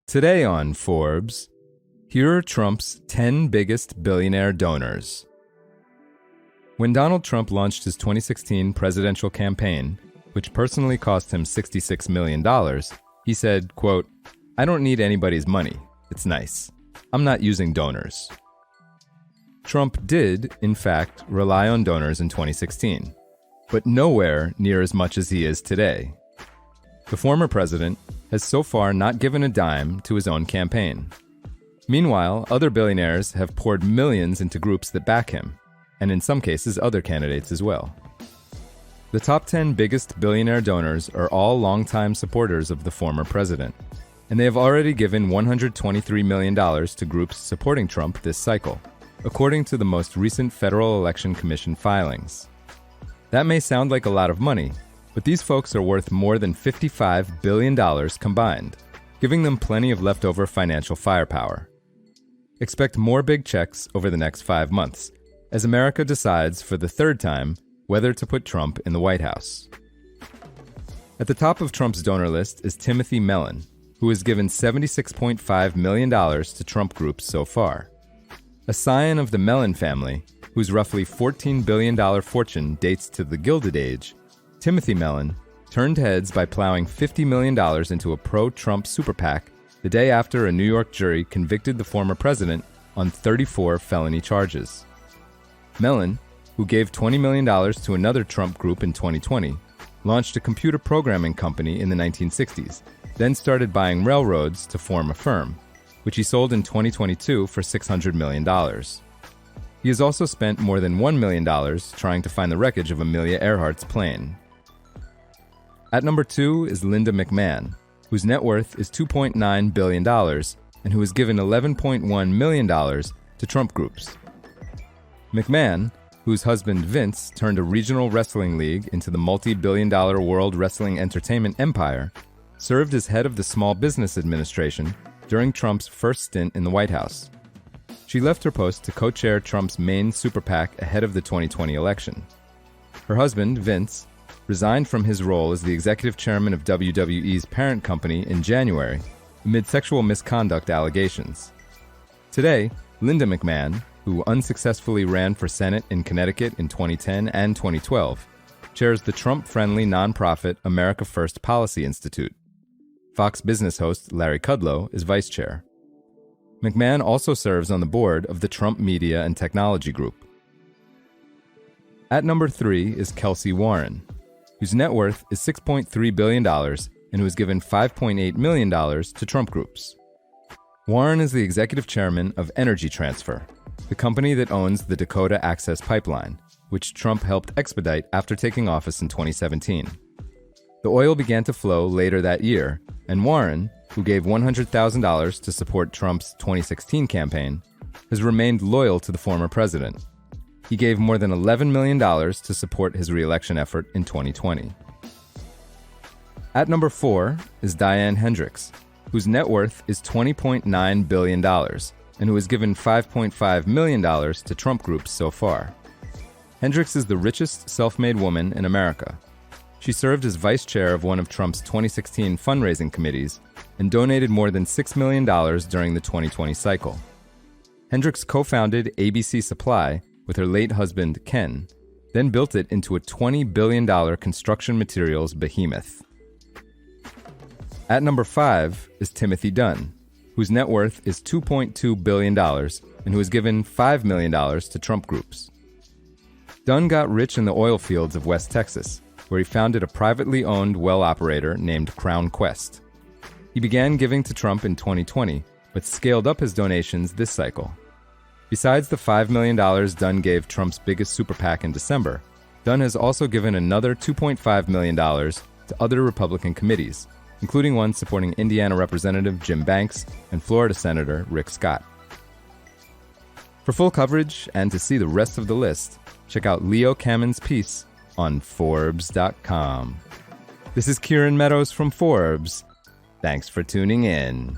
Today on Forbes, here are Trump's 10 biggest billionaire donors. When Donald Trump launched his 2016 presidential campaign, which personally cost him $66 million, he said, quote, "I don't need anybody's money. It's nice. I'm not using donors." Trump did, in fact, rely on donors in 2016, but nowhere near as much as he is today. The former president has so far not given a dime to his own campaign. Meanwhile, other billionaires have poured millions into groups that back him, and in some cases other candidates as well. The top 10 biggest billionaire donors are all longtime supporters of the former president, and they have already given $123 million to groups supporting Trump this cycle, according to the most recent Federal Election Commission filings. That may sound like a lot of money, but these folks are worth more than $55 billion combined, giving them plenty of leftover financial firepower. Expect more big checks over the next 5 months, as America decides for the third time whether to put Trump in the White House. At the top of Trump's donor list is Timothy Melan, who has given $76.5 million to Trump groups so far. A scion of the Melan family, whose roughly $14 billion fortune dates to the Gilded Age, Timothy Melan turned heads by plowing $50 million into a pro-Trump super PAC the day after a New York jury convicted the former president on 34 felony charges. Melan, who gave $20 million to another Trump group in 2020, launched a computer programming company in the 1960s, then started buying railroads to form a firm, which he sold in 2022 for $600 million. He has also spent more than $1 million trying to find the wreckage of Amelia Earhart's plane. At number 2 is Linda McMahon, whose net worth is $2.9 billion and who has given $11.1 million to Trump groups. McMahon, whose husband Vince turned a regional wrestling league into the multi-billion-dollar world wrestling entertainment empire, served as head of the Small Business Administration during Trump's first stint in the White House. She left her post to co-chair Trump's main super PAC ahead of the 2020 election. Her husband, Vince, resigned from his role as the executive chairman of WWE's parent company in January amid sexual misconduct allegations. Today, Linda McMahon, who unsuccessfully ran for Senate in Connecticut in 2010 and 2012, chairs the Trump-friendly nonprofit America First Policy Institute. Fox Business host Larry Kudlow is vice chair. McMahon also serves on the board of the Trump Media and Technology Group. At number 3 is Kelsey Warren, whose net worth is $6.3 billion and who has given $5.8 million to Trump groups. Warren is the executive chairman of Energy Transfer, the company that owns the Dakota Access Pipeline, which Trump helped expedite after taking office in 2017. The oil began to flow later that year, and Warren, who gave $100,000 to support Trump's 2016 campaign, has remained loyal to the former president. He gave more than $11 million to support his re-election effort in 2020. At number 4 is Diane Hendricks, whose net worth is $20.9 billion and who has given $5.5 million to Trump groups so far. Hendricks is the richest self-made woman in America. She served as vice chair of one of Trump's 2016 fundraising committees and donated more than $6 million during the 2020 cycle. Hendricks co-founded ABC Supply with her late husband, Ken, then built it into a $20 billion construction materials behemoth. At number 5 is Timothy Dunn, whose net worth is $2.2 billion and who has given $5 million to Trump groups. Dunn got rich in the oil fields of West Texas, where he founded a privately owned well operator named Crown Quest. He began giving to Trump in 2020, but scaled up his donations this cycle. Besides the $5 million Dunn gave Trump's biggest super PAC in December, Dunn has also given another $2.5 million to other Republican committees, including one supporting Indiana Representative Jim Banks and Florida Senator Rick Scott. For full coverage and to see the rest of the list, check out Leo Kamen's piece on forbes.com. This is Kieran Meadows from Forbes. Thanks for tuning in.